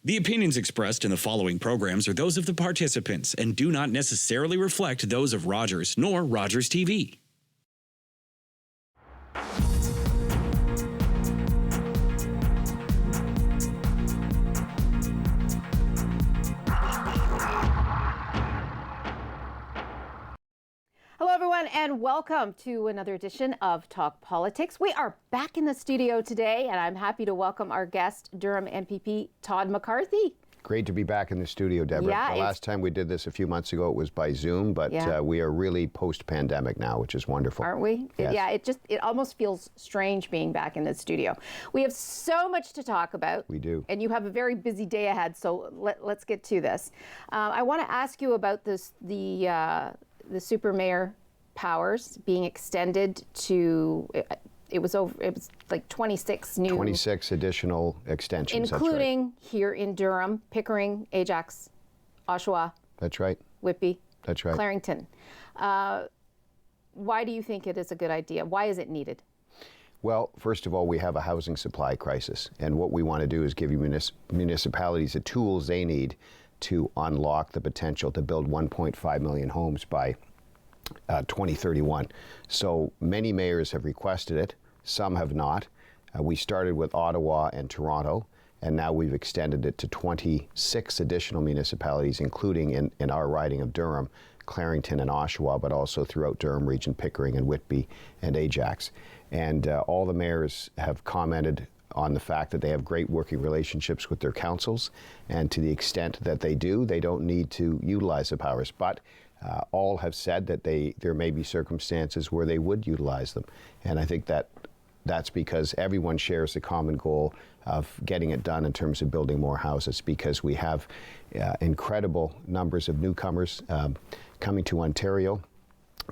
The opinions expressed in the following programs are those of the participants and do not necessarily reflect those of Rogers nor Rogers TV. Hello, everyone, and welcome to another edition of Talk Politics. We are back in the studio today, and I'm happy to welcome our guest, Durham MPP Todd McCarthy. Great to be back in the studio, Deborah. Yeah, the last time we did this a few months ago, it was by Zoom, but we are really post-pandemic now, which is wonderful. Aren't we? Yes. Yeah, it almost feels strange being back in the studio. We have so much to talk about. We do. And you have a very busy day ahead, so let's get to this. I want to ask you about the super mayor powers being extended to, it was like 26 new. 26 additional extensions. Including that's right. Here in Durham, Pickering, Ajax, Oshawa. That's right. Whitby. That's right. Clarington. Why do you think it is a good idea? Why is it needed? Well, first of all, we have a housing supply crisis, and what we want to do is give municipalities the tools they need to unlock the potential to build 1.5 million homes by 2031. So many mayors have requested it, some have not. We started with Ottawa and Toronto, and now we've extended it to 26 additional municipalities, including in our riding of Durham, Clarington and Oshawa, but also throughout Durham Region, Pickering and Whitby and Ajax. And all the mayors have commented on the fact that they have great working relationships with their councils, and to the extent that they do, they don't need to utilize the powers. But all have said that there may be circumstances where they would utilize them. And I think that's because everyone shares the common goal of getting it done in terms of building more houses, because we have incredible numbers of newcomers coming to Ontario.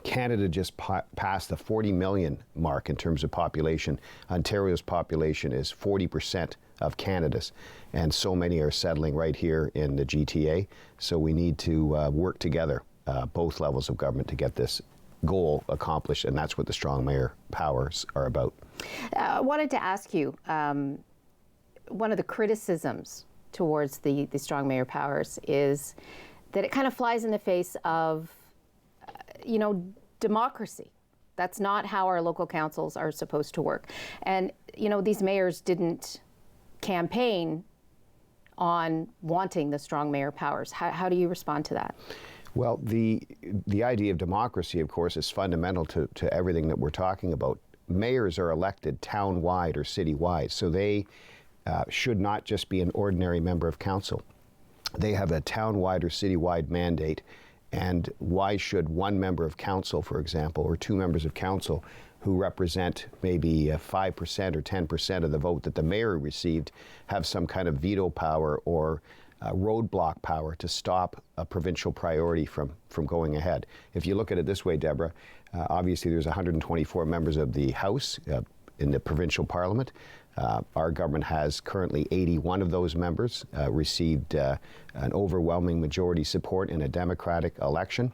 Canada just passed the 40 million mark in terms of population. Ontario's population is 40% of Canada's, and so many are settling right here in the GTA. So we need to work together, both levels of government, to get this goal accomplished, and that's what the strong mayor powers are about. I wanted to ask you, one of the criticisms towards the strong mayor powers is that it kind of flies in the face of democracy. That's not how our local councils are supposed to work. And, these mayors didn't campaign on wanting the strong mayor powers. How do you respond to that? Well, the idea of democracy, of course, is fundamental to everything that we're talking about. Mayors are elected town-wide or city-wide, so they should not just be an ordinary member of council. They have a town-wide or city-wide mandate. And why should one member of council, for example, or two members of council who represent maybe 5% or 10% of the vote that the mayor received have some kind of veto power or roadblock power to stop a provincial priority from going ahead? If you look at it this way, Deborah, obviously there's 124 members of the House in the provincial parliament. Our government has currently 81 of those members received an overwhelming majority support in a democratic election.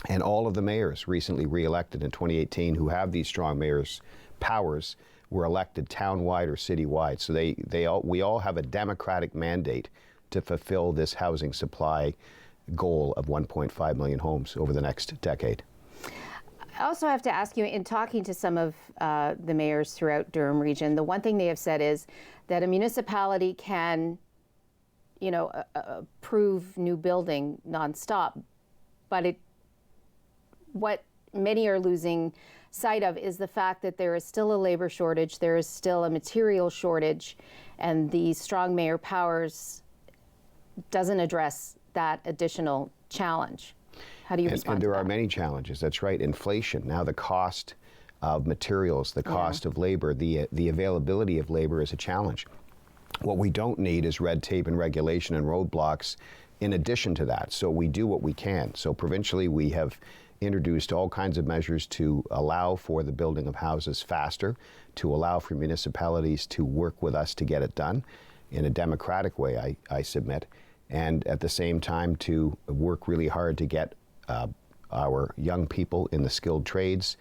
And all of the mayors recently re-elected in 2018 who have these strong mayors' powers were elected town-wide or city-wide. So we all have a democratic mandate to fulfill this housing supply goal of 1.5 million homes over the next decade. I also have to ask you, in talking to some of the mayors throughout Durham Region, the one thing they have said is that a municipality can, approve new building nonstop, but what many are losing sight of is the fact that there is still a labor shortage, there is still a material shortage, and the strong mayor powers doesn't address that additional challenge. How do you respond and to there that? are many challenges. That's right. Inflation. Now the cost of materials, the cost of labor, the availability of labor is a challenge. What we don't need is red tape and regulation and roadblocks in addition to that. So we do what we can. So provincially, we have introduced all kinds of measures to allow for the building of houses faster, to allow for municipalities to work with us to get it done in a democratic way, I submit, and at the same time to work really hard to get our young people in the skilled trades,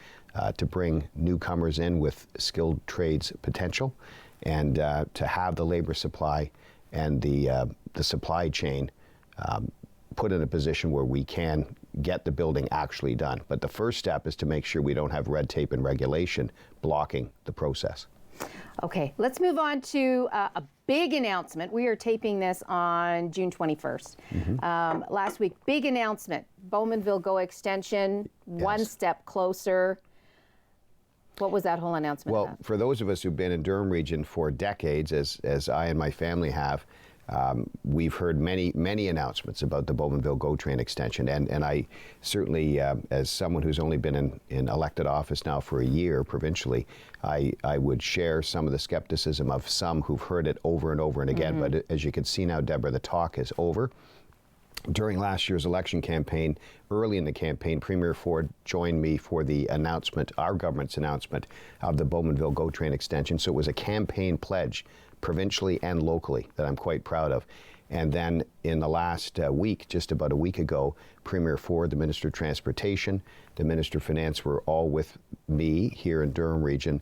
to bring newcomers in with skilled trades potential, and to have the labor supply and the supply chain put in a position where we can get the building actually done. But the first step is to make sure we don't have red tape and regulation blocking the process. Okay, let's move on to a big announcement. We are taping this on June 21st. Last week, big announcement. Bowmanville Go extension, one step closer. What was that whole announcement Well, about? for those of us who've been in Durham Region for decades, as I and my family have, we've heard many announcements about the Bowmanville GO train extension, and I certainly, as someone who's only been in elected office now for a year provincially, I would share some of the skepticism of some who've heard it over and over and again. But as you can see now, Deborah, the talk is over. During last year's election campaign, early in the campaign, Premier Ford joined me for the announcement, our government's announcement of the Bowmanville GO train extension. So it was a campaign pledge, provincially and locally, that I'm quite proud of. And then in the last week, just about a week ago, Premier Ford, the Minister of Transportation, the Minister of Finance were all with me here in Durham Region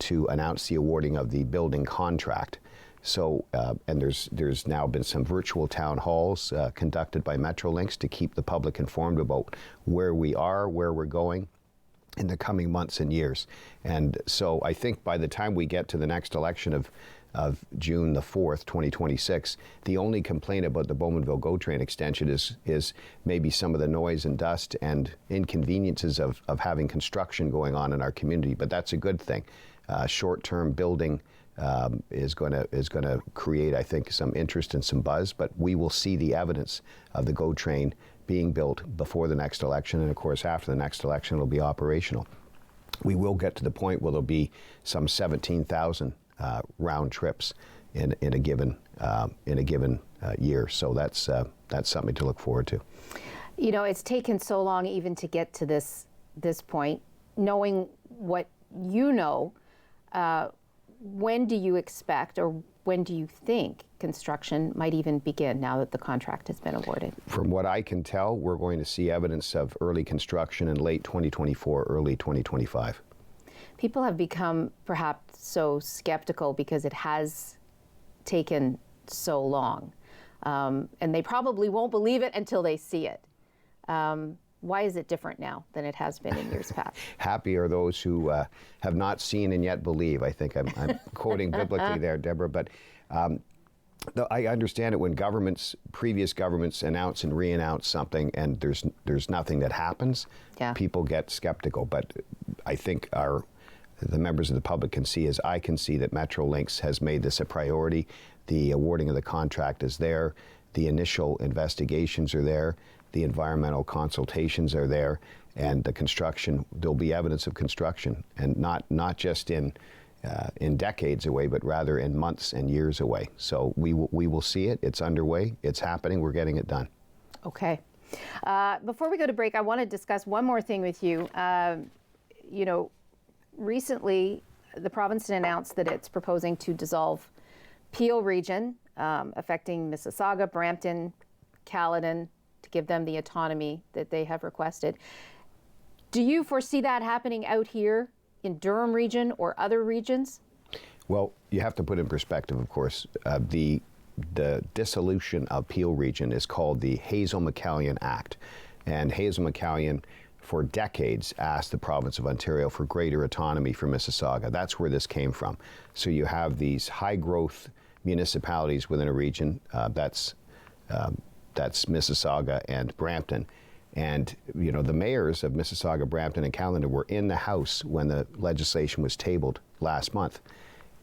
to announce the awarding of the building contract. So, and there's now been some virtual town halls conducted by Metrolinx to keep the public informed about where we are, where we're going in the coming months and years. And so I think by the time we get to the next election of June the 4th, 2026, the only complaint about the Bowmanville GO train extension is maybe some of the noise and dust and inconveniences of having construction going on in our community. But that's a good thing. Short-term building is going to create, I think, some interest and some buzz, but we will see the evidence of the GO train being built before the next election, and of course after the next election it'll be operational. We will get to the point where there'll be some 17,000 round trips in a given year. So that's something to look forward to. You know, it's taken so long even to get to this point. Knowing what you know, when do you expect, or when do you think construction might even begin now that the contract has been awarded? From what I can tell, we're going to see evidence of early construction in late 2024, early 2025. People have become perhaps so skeptical because it has taken so long. And they probably won't believe it until they see it. Why is it different now than it has been in years past? Happy are those who have not seen and yet believe. I think I'm quoting biblically there, Deborah. But I understand it when previous governments announce and re-announce something and there's nothing that happens. Yeah. People get skeptical. But I think the members of the public can see, as I can see, that Metrolinx has made this a priority. The awarding of the contract is there. The initial investigations are there. The environmental consultations are there, and the construction, there'll be evidence of construction, and not just in decades away, but rather in months and years away. So we will see it. It's underway. It's happening. We're getting it done. Okay. Before we go to break, I want to discuss one more thing with you. You know, recently the province announced that it's proposing to dissolve Peel Region, affecting Mississauga, Brampton, Caledon, to give them the autonomy that they have requested. Do you foresee that happening out here in Durham Region or other regions? Well, you have to put in perspective, of course, the dissolution of Peel Region is called the Hazel-McCallion Act. And Hazel-McCallion, for decades, asked the province of Ontario for greater autonomy for Mississauga. That's where this came from. So you have these high-growth municipalities within a region, that's Mississauga and Brampton. And, you know, the mayors of Mississauga, Brampton, and Caledon were in the House when the legislation was tabled last month.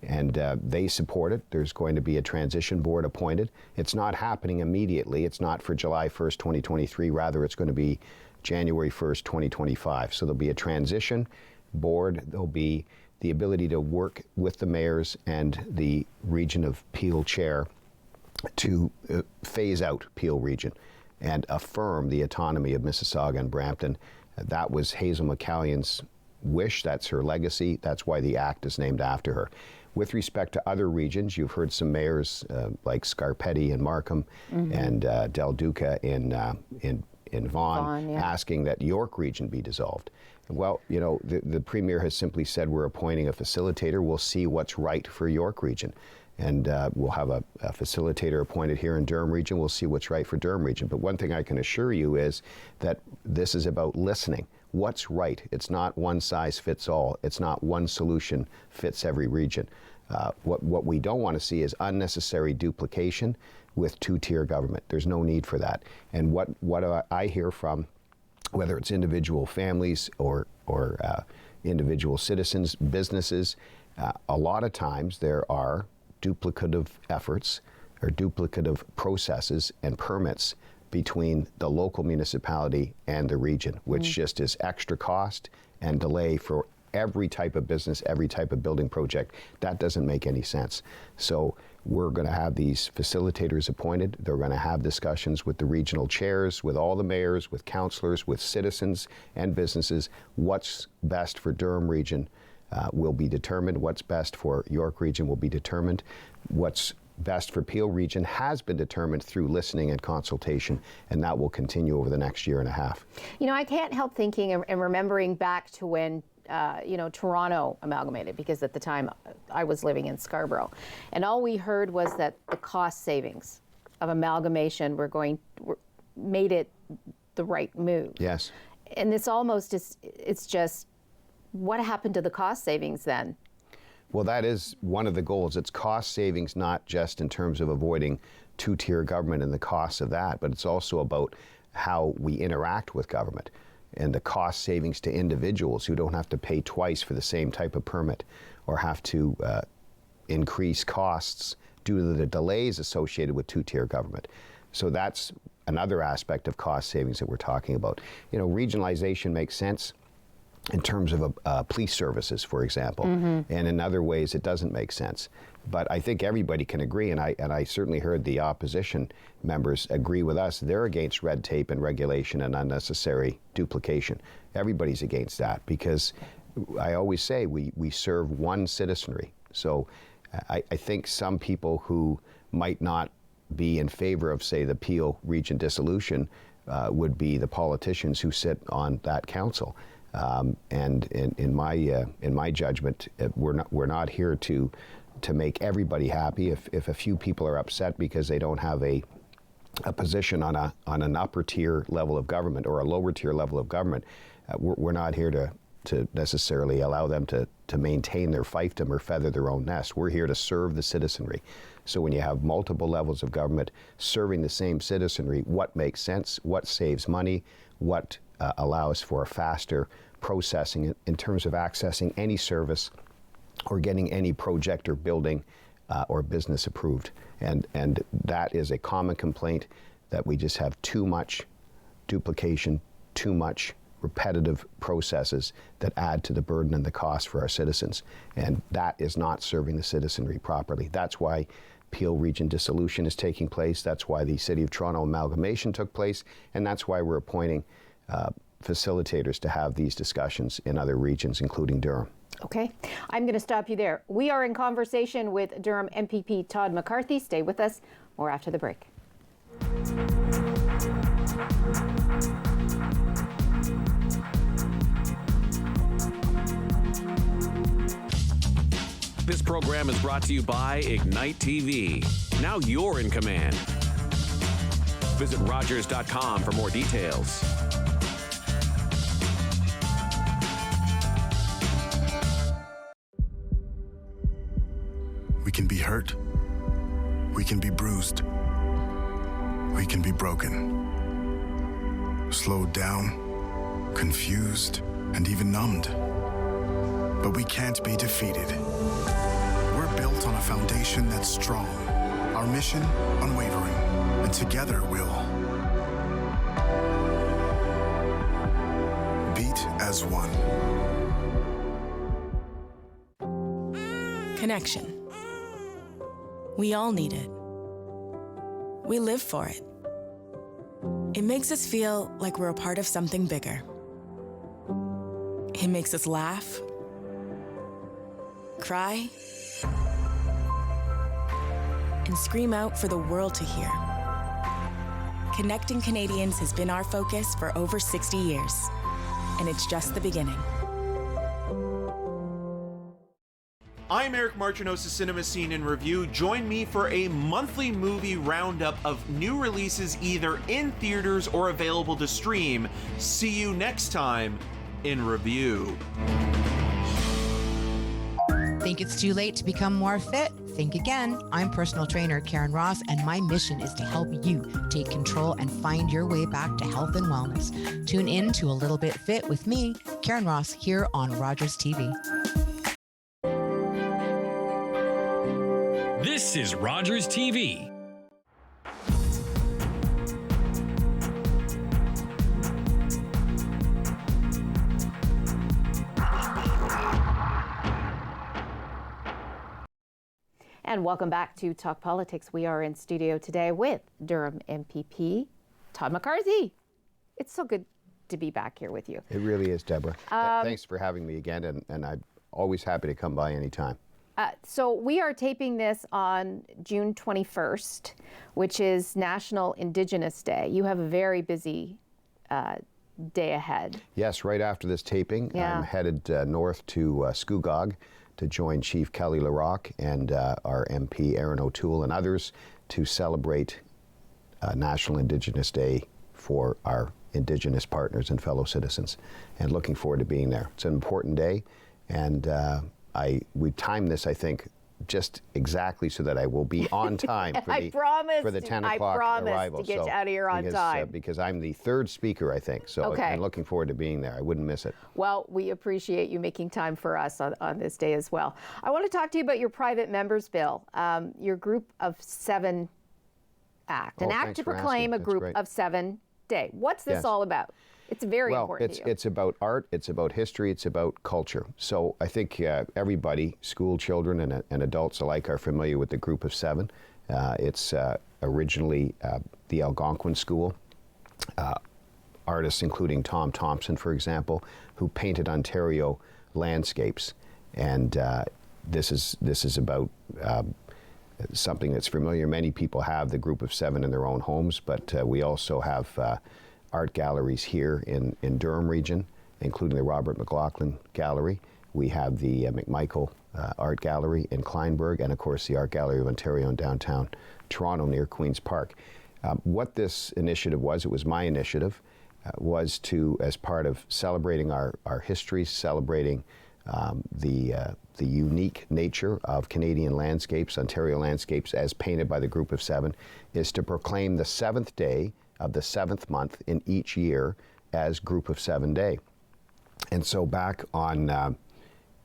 And they support it. There's going to be a transition board appointed. It's not happening immediately. It's not for July 1st, 2023. Rather, it's going to be January 1st, 2025. So there'll be a transition board. There'll be the ability to work with the mayors and the Region of Peel chair to phase out Peel Region and affirm the autonomy of Mississauga and Brampton. That was Hazel-McCallion's wish. That's her legacy. That's why the act is named after her. With respect to other regions, you've heard some mayors like Scarpetti in Markham and Del Duca in Vaughan, yeah, asking that York Region be dissolved. Well, you know, the Premier has simply said we're appointing a facilitator. We'll see what's right for York Region. And we'll have a facilitator appointed here in Durham Region. We'll see what's right for Durham Region. But one thing I can assure you is that this is about listening. What's right? It's not one size fits all. It's not one solution fits every region. What we don't want to see is unnecessary duplication with two-tier government. There's no need for that. And what I hear from, whether it's individual families or individual citizens, businesses, a lot of times there are duplicative efforts or duplicative processes and permits between the local municipality and the region, which just is extra cost and delay for every type of business, every type of building project. That doesn't make any sense. So we're going to have these facilitators appointed. They're going to have discussions with the regional chairs, with all the mayors, with councillors, with citizens and businesses. What's best for Durham Region will be determined. What's best for York Region will be determined. What's best for Peel Region has been determined through listening and consultation, and that will continue over the next year and a half. You know, I can't help thinking and remembering back to when Toronto amalgamated, because at the time I was living in Scarborough, and all we heard was that the cost savings of amalgamation made it the right move. Yes. And it's almost it's just, what happened to the cost savings then? Well, that is one of the goals. It's cost savings, not just in terms of avoiding two-tier government and the costs of that, but it's also about how we interact with government and the cost savings to individuals who don't have to pay twice for the same type of permit or have to increase costs due to the delays associated with two-tier government. So that's another aspect of cost savings that we're talking about. You know, regionalization makes sense in terms of police services, for example, and in other ways it doesn't make sense. But I think everybody can agree, and I certainly heard the opposition members agree with us. They're against red tape and regulation and unnecessary duplication. Everybody's against that, because I always say we serve one citizenry. So I think some people who might not be in favor of, say, the Peel Region dissolution would be the politicians who sit on that council. And in my judgment, we're not here to make everybody happy. If a few people are upset because they don't have a position on an upper tier level of government or a lower tier level of government, we're not here to necessarily allow them to maintain their fiefdom or feather their own nest. We're here to serve the citizenry. So when you have multiple levels of government serving the same citizenry, what makes sense, what saves money, what allows for a faster processing in terms of accessing any service or getting any project or building or business approved. And that is a common complaint, that we just have too much duplication, too much repetitive processes that add to the burden and the cost for our citizens. And that is not serving the citizenry properly. That's why Peel Region dissolution is taking place. That's why the City of Toronto amalgamation took place. And that's why we're appointing facilitators to have these discussions in other regions, including Durham. Okay, I'm going to stop you there. We are in conversation with Durham MPP Todd McCarthy. Stay with us. More after the break. This program is brought to you by Ignite TV. Now you're in command. Visit Rogers.com for more details. We can be hurt. We can be bruised. We can be broken. Slowed down, confused, and even numbed. But we can't be defeated. We're built on a foundation that's strong. Our mission, unwavering. And together we'll beat as one. Connection. We all need it. We live for it. It makes us feel like we're a part of something bigger. It makes us laugh, cry, and scream out for the world to hear. Connecting Canadians has been our focus for over 60 years, and it's just the beginning. I'm Eric Marchinosa's Cinema Scene in Review. Join me for a monthly movie roundup of new releases either in theaters or available to stream. See you next time in Review. Think it's too late to become more fit? Think again. I'm personal trainer Karen Ross, and my mission is to help you take control and find your way back to health and wellness. Tune in to A Little Bit Fit with me, Karen Ross, here on Rogers TV. This is Rogers TV. And welcome back to Talk Politics. We are in studio today with Durham MPP Todd McCarthy. It's so good to be back here with you. It really is, Deborah. Thanks for having me again, and I'm always happy to come by anytime. So we are taping this on June 21st, which is National Indigenous Day. You have a very busy day ahead. Yes, right after this taping, I'm headed north to Scugog to join Chief Kelly LaRocque and our MP Aaron O'Toole and others to celebrate National Indigenous Day for our Indigenous partners and fellow citizens. And looking forward to being there. It's an important day, and we timed this, I think, just exactly so that I will be on time for the 10 o'clock arrival. To get you out of here on time. Because I'm the third speaker, I think, so I'm looking forward to being there. I wouldn't miss it. Well, we appreciate you making time for us on this day as well. I want to talk to you about your private members bill, your Group of 7 Act, an act to proclaim a Group of 7 day. What's this all about? It's very important to you. It's about art, it's about history, it's about culture. So I think everybody, school children and adults alike, are familiar with the Group of 7. It's originally the Algonquin School. Artists including Tom Thompson, for example, who painted Ontario landscapes. And this is about something that's familiar. Many people have the Group of 7 in their own homes, but we also have art galleries here in Durham Region, including the Robert McLaughlin Gallery. We have the McMichael Art Gallery in Kleinburg, and of course the Art Gallery of Ontario in downtown Toronto near Queen's Park. What this initiative was, it was my initiative, was to, as part of celebrating our history, celebrating the unique nature of Canadian landscapes, Ontario landscapes as painted by the Group of 7, is to proclaim the 7th day of the 7th month in each year as Group of 7 Day. And so back on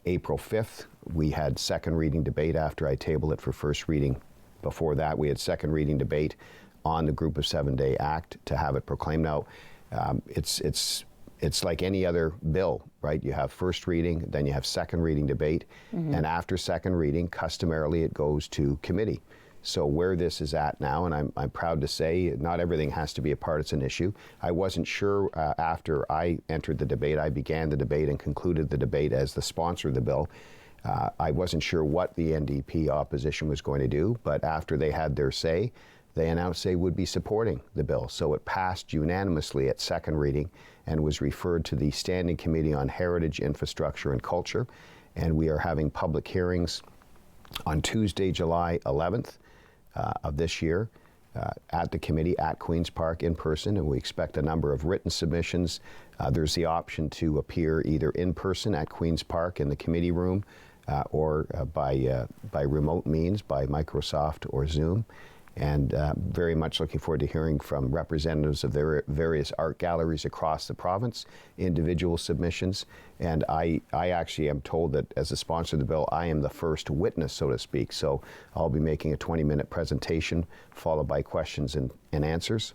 April 5th, we had second reading debate after I tabled it for first reading. Before that, we had second reading debate on the Group of 7 Day Act to have it proclaimed. Now, it's like any other bill, right? You have first reading, then you have second reading debate, and after second reading, customarily it goes to committee. So where this is at now, and I'm proud to say, not everything has to be a partisan issue. I wasn't sure after I entered the debate, I began the debate and concluded the debate as the sponsor of the bill. I wasn't sure what the NDP opposition was going to do, but after they had their say, they announced they would be supporting the bill. So it passed unanimously at second reading and was referred to the Standing Committee on Heritage, Infrastructure and Culture. And we are having public hearings on Tuesday, July 11th. Of this year at the committee at Queen's Park in person, and we expect a number of written submissions. There's the option to appear either in person at Queen's Park in the committee room or by remote means, by Microsoft or Zoom. And very much looking forward to hearing from representatives of their various art galleries across the province, individual submissions. And I actually am told that as a sponsor of the bill, I am the first witness, so to speak. So I'll be making a 20-minute presentation followed by questions and answers.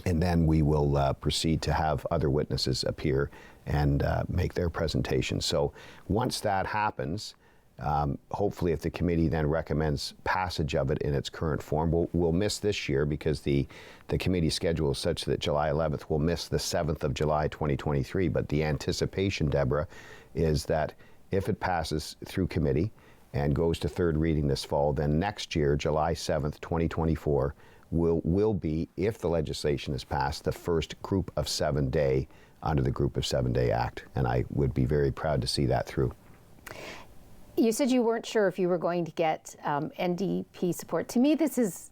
And then we will proceed to have other witnesses appear and make their presentation. So once that happens, hopefully if the committee then recommends passage of it in its current form, we'll miss this year because the committee schedule is such that July 11th will miss the 7th of July 2023. But the anticipation, Deborah, is that if it passes through committee and goes to third reading this fall, then next year, July 7th, 2024, will be, if the legislation is passed, the first Group of 7 Day under the Group of 7 Day Act. And I would be very proud to see that through. You said you weren't sure if you were going to get NDP support. To me, this is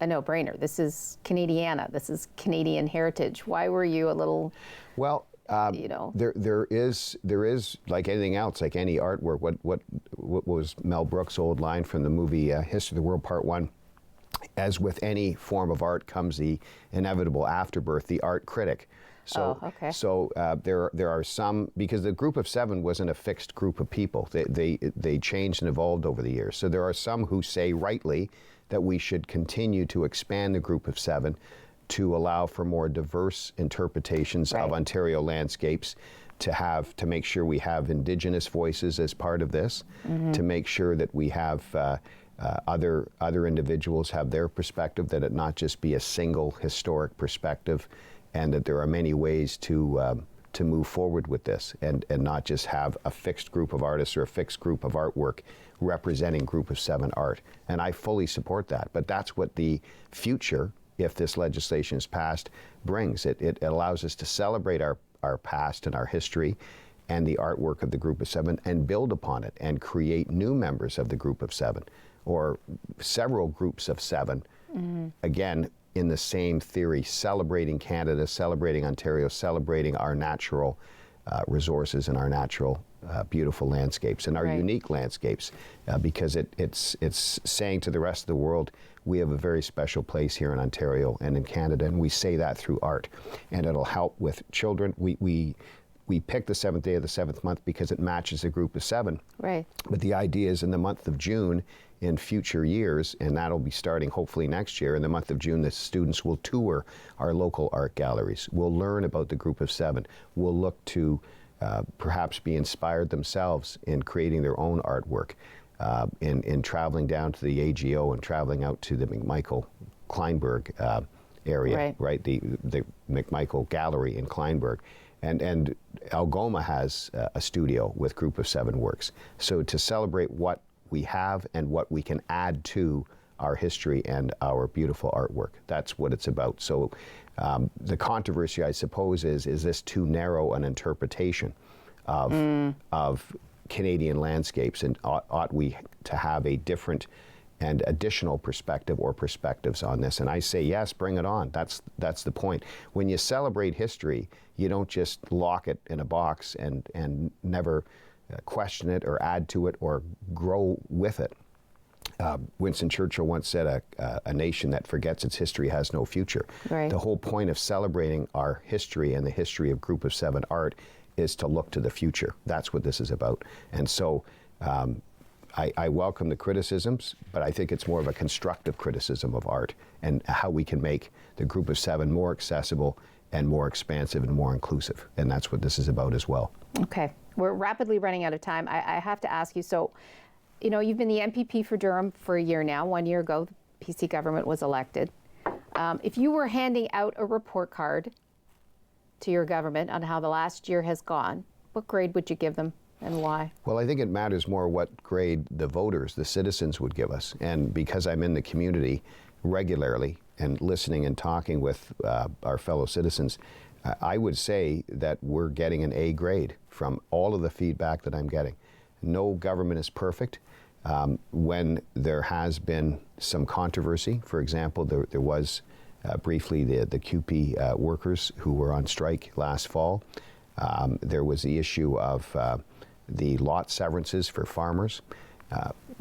a no-brainer. This is Canadiana. This is Canadian heritage. Why were you a little, well, you know? There is like anything else, like any artwork. What was Mel Brooks' old line from the movie History of the World Part 1? As with any form of art comes the inevitable afterbirth, the art critic. So, there are some, because the group of 7 wasn't a fixed group of people. They changed and evolved over the years. So there are some who say rightly that we should continue to expand the group of 7 to allow for more diverse interpretations of Ontario landscapes, to make sure we have Indigenous voices as part of this, to make sure that we have other individuals have their perspective, that it not just be a single historic perspective, and that there are many ways to move forward with this, and not just have a fixed group of artists or a fixed group of artwork representing Group of 7 art. And I fully support that. But that's what the future, if this legislation is passed, brings. It allows us to celebrate our past and our history and the artwork of the Group of 7 and build upon it and create new members of the Group of 7 or several groups of 7. Again, in the same theory, celebrating Canada, celebrating Ontario, celebrating our natural resources and our natural beautiful landscapes and our unique landscapes, because it's saying to the rest of the world, we have a very special place here in Ontario and in Canada, and we say that through art, and it'll help with children. We picked the 7th day of the 7th month because it matches a group of 7. Right. But the idea is in the month of June, in future years, and that'll be starting hopefully next year, in the month of June, the students will tour our local art galleries. We'll learn about the Group of 7. We'll look to perhaps be inspired themselves in creating their own artwork, in traveling down to the AGO and traveling out to the McMichael Kleinberg area, right? The McMichael Gallery in Kleinberg. And Algoma has a studio with Group of 7 works. So to celebrate what we have and what we can add to our history and our beautiful artwork, that's what it's about. So the controversy, I suppose, is this too narrow an interpretation of Canadian landscapes, and ought we to have a different and additional perspective or perspectives on this? And I say, yes, bring it on. That's the point. When you celebrate history, you don't just lock it in a box and never question it or add to it or grow with it. Winston Churchill once said, a nation that forgets its history has no future. Right. The whole point of celebrating our history and the history of Group of 7 art is to look to the future. That's what this is about. And so I welcome the criticisms, but I think it's more of a constructive criticism of art and how we can make the Group of 7 more accessible and more expansive and more inclusive. And that's what this is about as well. Okay. We're rapidly running out of time. I have to ask you, so, you know, you've been the MPP for Durham for a year now. 1 year ago, the PC government was elected. If you were handing out a report card to your government on how the last year has gone, what grade would you give them and why? Well, I think it matters more what grade the voters, the citizens, would give us. And because I'm in the community regularly and listening and talking with our fellow citizens, I would say that we're getting an A grade from all of the feedback that I'm getting. No government is perfect. When there has been some controversy, for example, there was briefly the CUPE workers who were on strike last fall. There was the issue of the lot severances for farmers.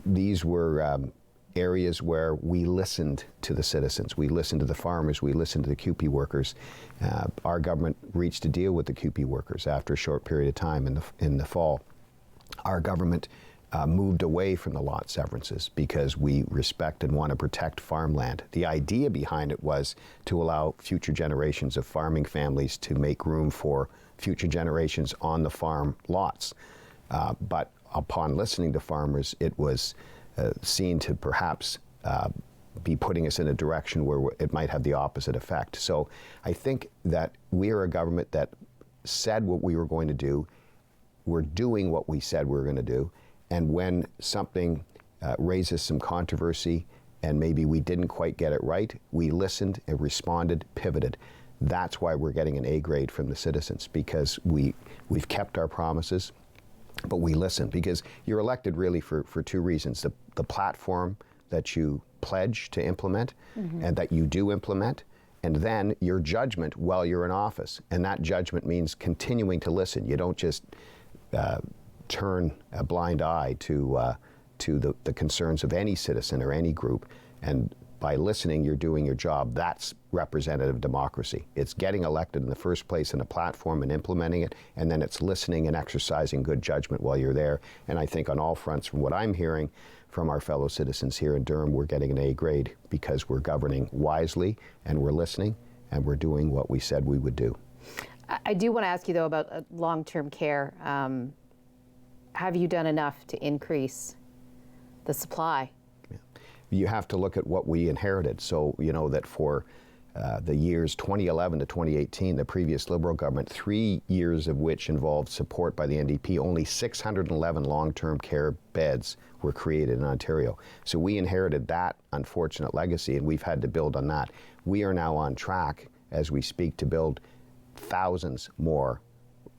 These were areas where we listened to the citizens, we listened to the farmers, we listened to the CUPE workers. Our government reached a deal with the CUPE workers after a short period of time in the fall. Our government moved away from the lot severances because we respect and want to protect farmland. The idea behind it was to allow future generations of farming families to make room for future generations on the farm lots. But upon listening to farmers, it was seen to perhaps be putting us in a direction where it might have the opposite effect. So I think that we are a government that said what we were going to do. We're doing what we said we were going to do. And when something raises some controversy and maybe we didn't quite get it right, we listened and responded, pivoted. That's why we're getting an A grade from the citizens, because we've kept our promises. but we listen, because you're elected really for two reasons. The platform that you pledge to implement and that you do implement, and then your judgment while you're in office. And that judgment means continuing to listen. You don't just turn a blind eye to the concerns of any citizen or any group. And by listening, you're doing your job. That's representative democracy. It's getting elected in the first place in a platform and implementing it, and then it's listening and exercising good judgment while you're there. And I think on all fronts, from what I'm hearing from our fellow citizens here in Durham, we're getting an A grade because we're governing wisely and we're listening and we're doing what we said we would do. I do want to ask you, though, about long-term care. Have you done enough to increase the supply? You have to look at what we inherited. So, you know, that for the years 2011 to 2018, the previous Liberal government, 3 years of which involved support by the NDP, only 611 long-term care beds were created in Ontario. So we inherited that unfortunate legacy, and we've had to build on that. We are now on track, as we speak, to build thousands more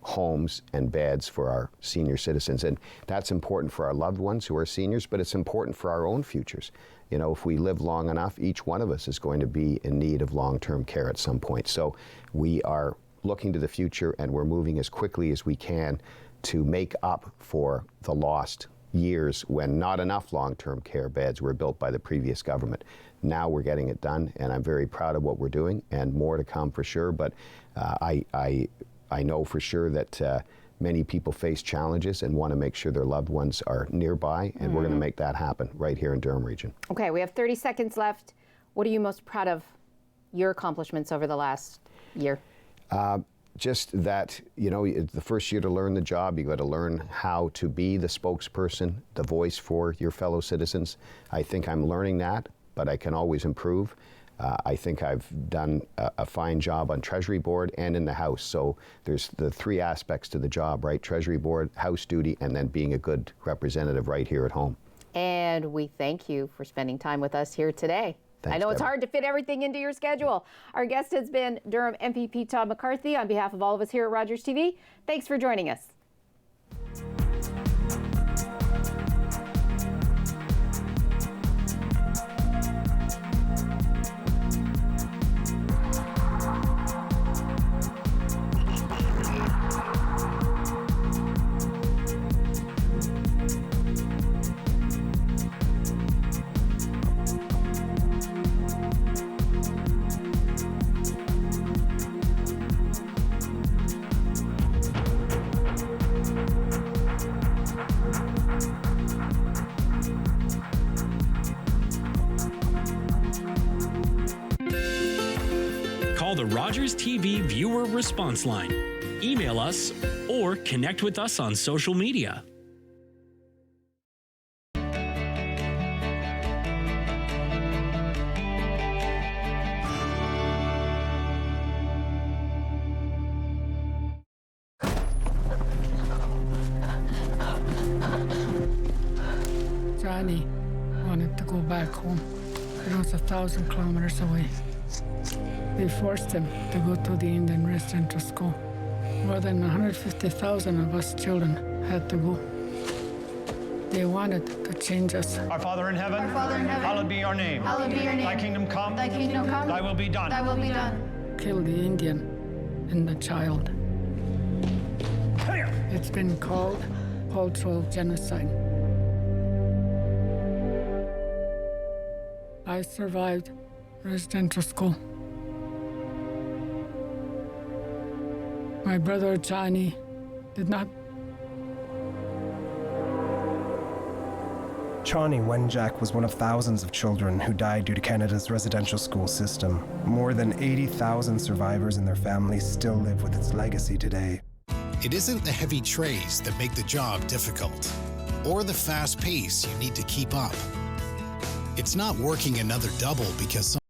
homes and beds for our senior citizens. And that's important for our loved ones who are seniors, but it's important for our own futures. You know, if we live long enough, each one of us is going to be in need of long-term care at some point. So we are looking to the future, and we're moving as quickly as we can to make up for the lost years when not enough long-term care beds were built by the previous government. Now we're getting it done, and I'm very proud of what we're doing, and more to come for sure. But I know for sure that many people face challenges and want to make sure their loved ones are nearby, and we're going to make that happen right here in Durham Region. Okay, we have 30 seconds left. What are you most proud of your accomplishments over the last year? Just that, you know, the first year to learn the job, you got to learn how to be the spokesperson, the voice for your fellow citizens. I think I'm learning that, but I can always improve. I think I've done a fine job on Treasury Board and in the House. So there's the three aspects to the job, right? Treasury Board, House duty, and then being a good representative right here at home. And we thank you for spending time with us here today. Thanks, I know it's Debra. hard to fit everything into your schedule. Our guest has been Durham MPP Todd McCarthy. On behalf of all of us here at Rogers TV, thanks for joining us. Call the Rogers TV viewer response line. Email us or connect with us on social media. Johnny wanted to go back home. It was 1,000 kilometers away. They forced him to go to the Indian residential school. More than 150,000 of us children had to go. They wanted to change us. Our Father in heaven, hallowed be your name. Hallowed be your name. Thy kingdom come. Thy kingdom come. Thy will be done. Thy will be done. Kill the Indian and the child. It's been called cultural genocide. I survived residential school. My brother Johnny did not. Chani Wenjack was one of thousands of children who died due to Canada's residential school system. More than 80,000 survivors and their families still live with its legacy today. It isn't the heavy trays that make the job difficult, or the fast pace you need to keep up. It's not working another double because